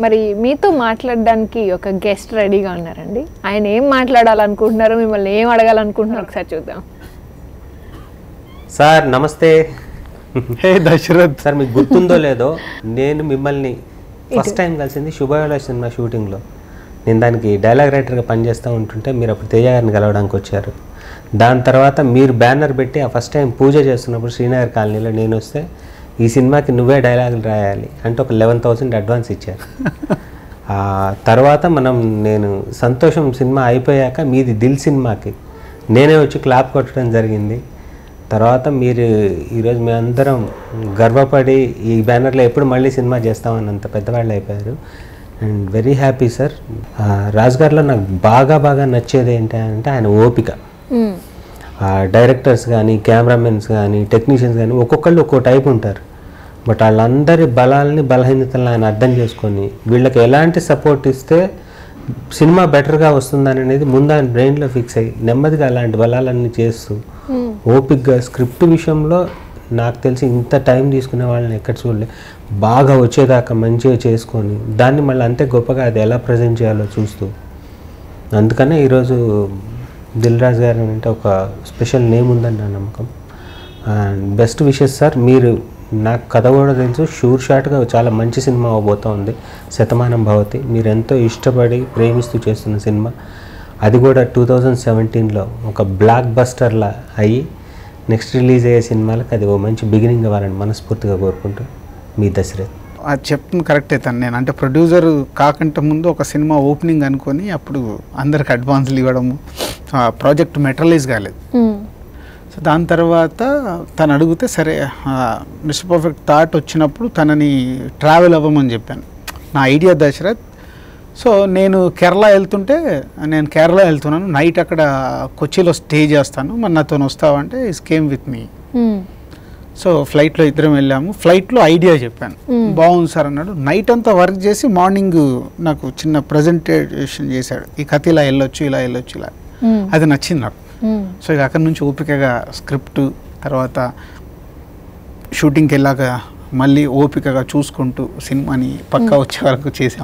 మరి మీతో మాట్లాడడానికి ఒక గెస్ట్ రెడీగా ఉన్నారండి. ఆయన ఏం మాట్లాడాలనుకుంటున్నారో, మిమ్మల్ని ఏం అడగాలనుకుంటున్నారో ఒకసారి చూద్దాం. సార్ నమస్తే. హే దశరథ్ సార్, మీకు గుర్తుందో లేదో, నేను మిమ్మల్ని ఫస్ట్ టైం కలిసింది శుభయోగ సినిమా షూటింగ్లో. నేను దానికి డైలాగ్ రైటర్గా పనిచేస్తూ ఉంటుంటే మీరు అప్పుడు తేజ గారిని కలవడానికి వచ్చారు. దాని తర్వాత మీరు బ్యానర్ పెట్టి ఆ ఫస్ట్ టైం పూజ చేస్తున్నప్పుడు శ్రీనగర్ కాలనీలో నేను వస్తే ఈ సినిమాకి నువ్వే డైలాగులు రాయాలి అంటే ఒక 11,000 అడ్వాన్స్ ఇచ్చారు. ఆ తర్వాత నేను సంతోషం సినిమా అయిపోయాక మీది దిల్ సినిమాకి నేనే వచ్చి క్లాప్ కొట్టడం జరిగింది. తర్వాత మీరు ఈరోజు మేమందరం గర్వపడి ఈ బ్యానర్లో ఎప్పుడు మళ్ళీ సినిమా చేస్తామని అంత పెద్దవాళ్ళు అయిపోయారు. And very happy sir. Raj గారిలో నాకు బాగా నచ్చేది ఏంటంటే ఆయన ఓపిక. డైరెక్టర్స్ కానీ, కెమెరామెన్స్ కానీ, టెక్నీషియన్స్ కానీ ఒక్కొక్కళ్ళు ఒక్కో టైప్ ఉంటారు. బట్ వాళ్ళందరి బలాలని బలహీనతలను ఆయన అర్థం చేసుకొని వీళ్ళకి ఎలాంటి సపోర్ట్ ఇస్తే సినిమా బెటర్గా వస్తుందని అనేది ముందు ఆయన బ్రెయిన్లో ఫిక్స్ అయ్యి నెమ్మదిగా అలాంటి బలాలన్నీ చేస్తూ ఓపిక్గా స్క్రిప్ట్ విషయంలో నాకు తెలిసి ఇంత టైం తీసుకునే వాళ్ళని ఎక్కడ చూడలే. బాగా వచ్చేదాకా మంచిగా చేసుకొని దాన్ని మళ్ళీ అంతే గొప్పగా అది ఎలా ప్రజెంట్ చేయాలో చూస్తూ, అందుకనే ఈరోజు దిల్ రాజు గారు అంటే ఒక స్పెషల్ నేమ్ ఉందని నా నమ్మకం. And best wishes sir. మీరు నాకు కథ కూడా తెలుసు, షూర్ షాట్గా చాలా మంచి సినిమా అవబోతూ ఉంది శతమానం భవతి. మీరు ఎంతో ఇష్టపడి ప్రేమిస్తూ చేస్తున్న సినిమా, అది కూడా 2017లో ఒక బ్లాక్ బస్టర్లా అయ్యి నెక్స్ట్ రిలీజ్ అయ్యే సినిమాలకు అది ఓ మంచి బిగినింగ్ అవ్వాలని మనస్ఫూర్తిగా కోరుకుంటూ మీ దశరథ్. అది చెప్తుంది కరెక్ట్ అవుతాను. నేను అంటే ప్రొడ్యూసర్ కాకంటే ముందు ఒక సినిమా ఓపెనింగ్ అనుకొని అప్పుడు అందరికి అడ్వాన్స్లు ఇవ్వడము, ప్రాజెక్ట్ మెటీరియలైజ్ కాలేదు. సో దాని తర్వాత తను అడిగితే సరే మిస్టర్ పర్ఫెక్ట్ థాట్ వచ్చినప్పుడు తనని ట్రావెల్ అవ్వమని చెప్పాను. నా ఐడియా దశరథ్. సో నేను కేరళ వెళ్తున్నాను, నైట్ అక్కడ కొచ్చిలో స్టే చేస్తాను, మరి నాతో వస్తావంటే is came with me. So ఫ్లైట్లో ఇద్దరం వెళ్ళాము. ఫ్లైట్లో ఐడియా చెప్పాను, బాగుంది సార్ అన్నాడు. నైట్ అంతా వర్క్ చేసి మార్నింగ్ నాకు చిన్న ప్రజెంటేషన్ చేశాడు, ఈ కథ ఇలా వెళ్ళొచ్చు ఇలా అది నచ్చింది నాకు. సో ఇక అక్కడి నుంచి ఓపికగా స్క్రిప్ట్, తర్వాత షూటింగ్కి వెళ్ళాక మళ్ళీ ఓపికగా చూసుకుంటూ సినిమాని పక్కా వచ్చే వరకు చేసాం.